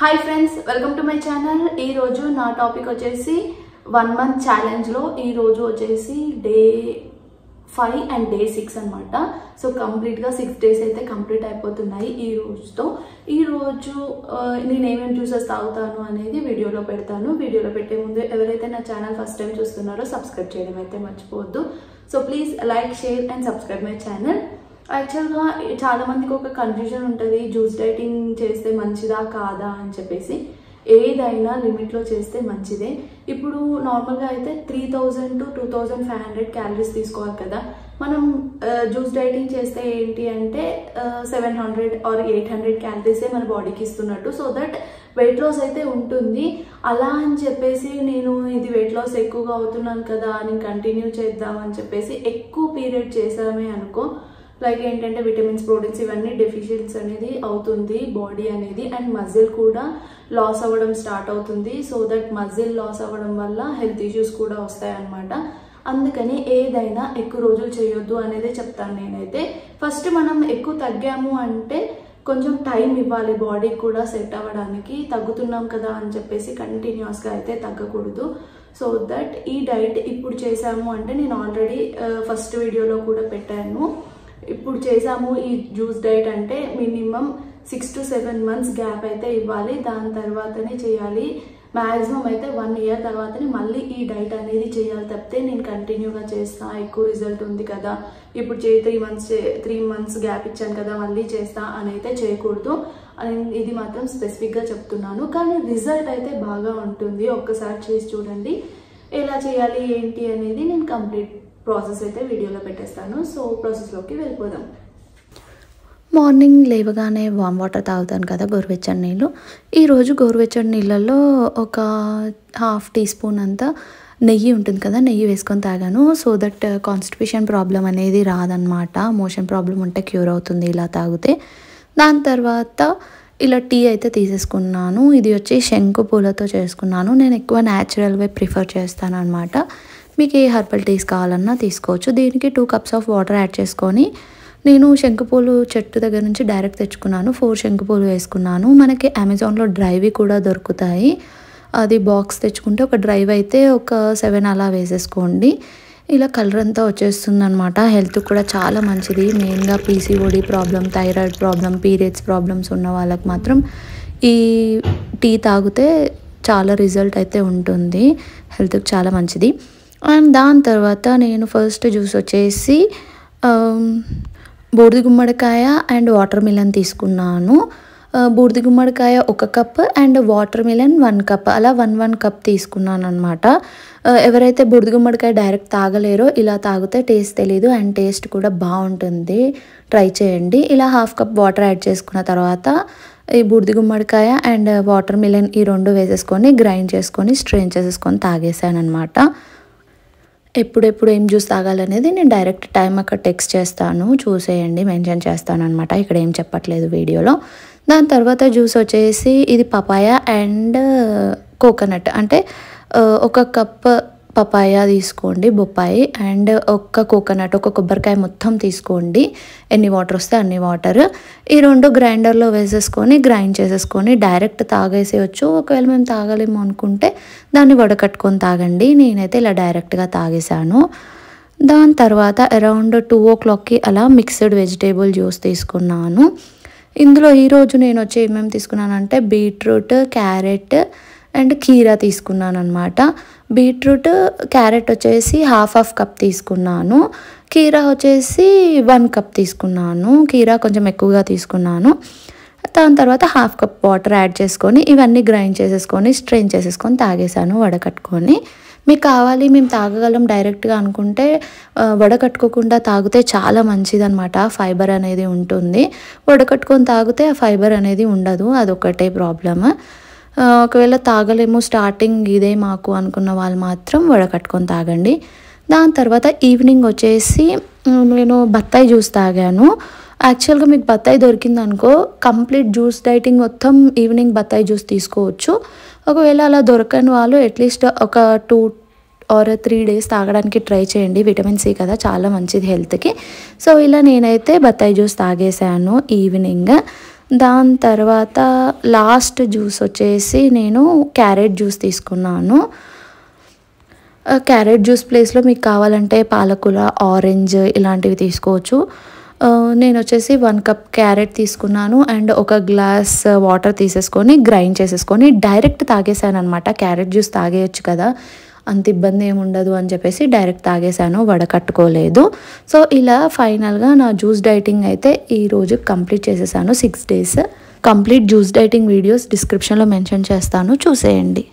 Hi friends welcome to my channel ఈ రోజు నా టాపిక్ వచ్చేసి 1 మంత్ ఛాలెంజ్ లో ఈ రోజు వచ్చేసి డే 5 అండ్ డే 6 అన్నమాట. సో కంప్లీట్ గా 6 డేస్ అయితే కంప్లీట్ అయిపోతున్నాయి ఈ రోజుతో. ఈ రోజు నేను ఏమేం జ్యూసెస్ తాగుతాను అనేది వీడియోలో పెడతాను. వీడియోలో పెట్టే ముందు ఎవరైతే నా ఛానల్ ఫస్ట్ టైం చూస్తున్నారో సబ్స్క్రైబ్ చేయడం అయితే మర్చిపోవద్దు. So please like share and subscribe my channel. యాక్చువల్గా చాలా మందికి ఒక కన్ఫ్యూజన్ ఉంటుంది, జ్యూస్ డైటింగ్ చేస్తే మంచిదా కాదా అని చెప్పేసి. ఏదైనా లిమిట్లో చేస్తే మంచిదే. ఇప్పుడు నార్మల్గా అయితే 3000 to 2500 క్యాలరీస్ తీసుకోవాలి కదా. మనం జ్యూస్ డైటింగ్ చేస్తే ఏంటి అంటే 700 or 800 క్యాలరీసే మన బాడీకి ఇస్తున్నట్టు. సో దట్ వెయిట్ లాస్ అయితే ఉంటుంది. అలా అని చెప్పేసి నేను ఇది వెయిట్ లాస్ ఎక్కువగా అవుతున్నాను కదా నేను కంటిన్యూ చేద్దామని చెప్పేసి ఎక్కువ పీరియడ్ చేసామే అనుకో, లైక్ ఏంటంటే విటమిన్స్, ప్రోటీన్స్ ఇవన్నీ డెఫిషియన్సీ అనేది అవుతుంది బాడీ అనేది. అండ్ మజిల్ కూడా లాస్ అవ్వడం స్టార్ట్ అవుతుంది. సో దట్ మజిల్ లాస్ అవ్వడం వల్ల హెల్త్ ఇష్యూస్ కూడా వస్తాయి అన్నమాట. అందుకని ఏదైనా ఎక్కువ రోజులు చేయొద్దు అనేది చెప్తాను నేనైతే. ఫస్ట్ మనం ఎక్కువ తగ్గాము అంటే కొంచెం టైం ఇవ్వాలి బాడీకి కూడా సెట్ అవ్వడానికి. తగ్గుతున్నాం కదా అని చెప్పేసి కంటిన్యూస్గా అయితే తగ్గకూడదు. సో దట్ ఈ డైట్ ఇప్పుడు చేసాము అంటే నేను ఆల్రెడీ ఫస్ట్ వీడియోలో కూడా పెట్టాను. ఇప్పుడు చేసాము ఈ జ్యూస్ డైట్ అంటే మినిమం 6 to 7 months గ్యాప్ అయితే ఇవ్వాలి. దాని తర్వాతనే చేయాలి. మ్యాక్సిమం అయితే 1 year తర్వాతనే మళ్ళీ ఈ డైట్ అనేది చేయాలి. తప్పితే నేను కంటిన్యూగా చేస్తా ఎక్కువ రిజల్ట్ ఉంది కదా ఇప్పుడు 3 months గ్యాప్ ఇచ్చాను కదా మళ్ళీ చేస్తా అని అయితే చేయకూడదు. ఇది మాత్రం స్పెసిఫిక్గా చెప్తున్నాను. కానీ రిజల్ట్ అయితే బాగా ఉంటుంది. ఒక్కసారి చేసి చూడండి. ఎలా చేయాలి ఏంటి అనేది నేను కంప్లీట్ ప్రాసెస్ అయితే వీడియోలో పెట్టేస్తాను. సో ప్రాసెస్లోకి వెళ్ళిపోదాం. మార్నింగ్ లేవగానే వామ్ వాటర్ తాగుతాను కదా, గోరువెచ్చని నీళ్ళు. ఈరోజు గోరువెచ్చని నీళ్ళల్లో ఒక 1/2 teaspoon అంతా నెయ్యి ఉంటుంది కదా, నెయ్యి వేసుకొని తాగాను. సో దట్ కాన్స్టిపేషన్ ప్రాబ్లం అనేది రాదనమాట. మోషన్ ప్రాబ్లం ఉంటే క్యూర్ అవుతుంది ఇలా తాగితే. దాని తర్వాత ఇలా టీ అయితే తీసేసుకున్నాను. ఇది వచ్చి శంకు పూలతో చేసుకున్నాను. నేను ఎక్కువ న్యాచురల్ వే ప్రిఫర్ చేస్తాను అనమాట. మీకు ఏ హెర్బల్ టీస్ కావాలన్నా తీసుకోవచ్చు. దీనికి 2 cups ఆఫ్ వాటర్ యాడ్ చేసుకొని నేను శంకుపూలు చెట్టు దగ్గర నుంచి డైరెక్ట్ తెచ్చుకున్నాను. 4 శంకుపూలు వేసుకున్నాను. మనకి అమెజాన్లో డ్రైవి కూడా దొరుకుతాయి. అది బాక్స్ తెచ్చుకుంటే ఒక డ్రైవ్ అయితే ఒక 7 అలా వేసేసుకోండి. ఇలా కలర్ అంతా వచ్చేస్తుంది అనమాట. హెల్త్ కూడా చాలా మంచిది. మెయిన్గా PCOD problem, thyroid problem, periods problems ఉన్న వాళ్ళకి మాత్రం ఈ టీ తాగితే చాలా రిజల్ట్ అయితే ఉంటుంది. హెల్త్కి చాలా మంచిది. అండ్ దాని తర్వాత నేను ఫస్ట్ జ్యూస్ వచ్చేసి బూడిద గుమ్మడికాయ అండ్ వాటర్ మిలన్ తీసుకున్నాను. బూడిద గుమ్మడికాయ 1 cup and water melon 1 cup, అలా 1 cup తీసుకున్నాను అనమాట. ఎవరైతే బూడిద గుమ్మడికాయ డైరెక్ట్ తాగలేరో ఇలా తాగితే టేస్ట్ తెలీదు అండ్ టేస్ట్ కూడా బాగుంటుంది. ట్రై చేయండి. ఇలా 1/2 cup వాటర్ యాడ్ చేసుకున్న తర్వాత ఈ బూడిద గుమ్మడికాయ అండ్ వాటర్ మిలన్ ఈ 2 వేసేసుకొని గ్రైండ్ చేసుకొని స్ట్రెయిన్ చేసేసుకొని తాగేసాను అనమాట. ఎప్పుడెప్పుడు ఏం జ్యూస్ తాగాలనేది నేను డైరెక్ట్ టైం అక్కడ టెక్స్ట్ చేస్తాను, చూసేయండి, మెన్షన్ చేస్తాను అనమాట. ఇక్కడ ఏం చెప్పట్లేదు వీడియోలో. దాని తర్వాత జ్యూస్ వచ్చేసి ఇది పపాయ అండ్ కోకోనట్, అంటే 1 cup పపాయ తీసుకోండి, బొప్పాయి, అండ్ 1 కోకోనట్, 1 కొబ్బరికాయ మొత్తం తీసుకోండి. ఎన్ని వాటర్ వస్తే అన్ని వాటర్. ఈ 2 గ్రైండర్లో వేసేసుకొని గ్రైండ్ చేసేసుకొని డైరెక్ట్ తాగేసేయచ్చు. ఒకవేళ మేము తాగలేము అనుకుంటే దాన్ని వడకట్టుకొని తాగండి. నేనైతే ఇలా డైరెక్ట్గా తాగేసాను. దాని తర్వాత అరౌండ్ 2 o'clockకి అలా మిక్స్డ్ వెజిటేబుల్ జ్యూస్ తీసుకున్నాను. ఇందులో ఈరోజు నేను వచ్చి ఏమేమి తీసుకున్నానంటే బీట్రూట్, క్యారెట్ అండ్ కీరా తీసుకున్నాను అనమాట. బీట్రూట్, క్యారెట్ వచ్చేసి 1/2 cup తీసుకున్నాను. కీరా వచ్చేసి 1 cup తీసుకున్నాను. కీరా కొంచెం ఎక్కువగా తీసుకున్నాను. దాని తర్వాత 1/2 cup వాటర్ యాడ్ చేసుకొని ఇవన్నీ గ్రైండ్ చేసేసుకొని స్ట్రెయిన్ చేసేసుకొని తాగేసాను వడకట్టుకొని. మీకు కావాలి మేము తాగగలం డైరెక్ట్గా అనుకుంటే వడకట్టుకోకుండా తాగితే చాలా మంచిదన్నమాట. ఫైబర్ అనేది ఉంటుంది. వడకట్టుకొని తాగితే ఆ ఫైబర్ అనేది ఉండదు. అదొకటే ప్రాబ్లమ్. ఒకవేళ తాగలేము స్టార్టింగ్ ఇదే మాకు అనుకున్న వాళ్ళు మాత్రం వడకట్టుకొని తాగండి. దాని తర్వాత ఈవినింగ్ వచ్చేసి నేను బత్తాయి జ్యూస్ తాగాను. యాక్చువల్గా మీకు బత్తాయి దొరికిందనుకో కంప్లీట్ జ్యూస్ డైటింగ్ మొత్తం ఈవినింగ్ బత్తాయి జ్యూస్ తీసుకోవచ్చు. ఒకవేళ అలా దొరకని వాళ్ళు అట్లీస్ట్ ఒక 2 or 3 days తాగడానికి ట్రై చేయండి. విటమిన్ సి కదా, చాలా మంచిది హెల్త్కి. సో ఇలా నేనైతే బత్తాయి జ్యూస్ తాగేసాను ఈవినింగ్. దాని తర్వాత లాస్ట్ జ్యూస్ వచ్చేసి నేను క్యారెట్ జ్యూస్ తీసుకున్నాను. క్యారెట్ జ్యూస్ ప్లేస్లో మీకు కావాలంటే పాలకూర, ఆరెంజ్ ఇలాంటివి తీసుకోవచ్చు. నేను వచ్చేసి 1 కప్ క్యారెట్ తీసుకున్నాను అండ్ 1 గ్లాస్ వాటర్ తీసేసుకొని గ్రైండ్ చేసేసుకొని డైరెక్ట్ తాగేసాను అనమాట. క్యారెట్ జ్యూస్ తాగేయచ్చు కదా, అంత ఇబ్బంది ఏమి ఉండదు అని చెప్పేసి డైరెక్ట్ తాగేసాను, వడకట్టుకోలేదు. సో ఇలా ఫైనల్గా నా జ్యూస్ డైటింగ్ అయితే ఈరోజు కంప్లీట్ చేసేసాను. 6 days complete juice dieting videos డిస్క్రిప్షన్లో మెన్షన్ చేస్తాను, చూసేయండి.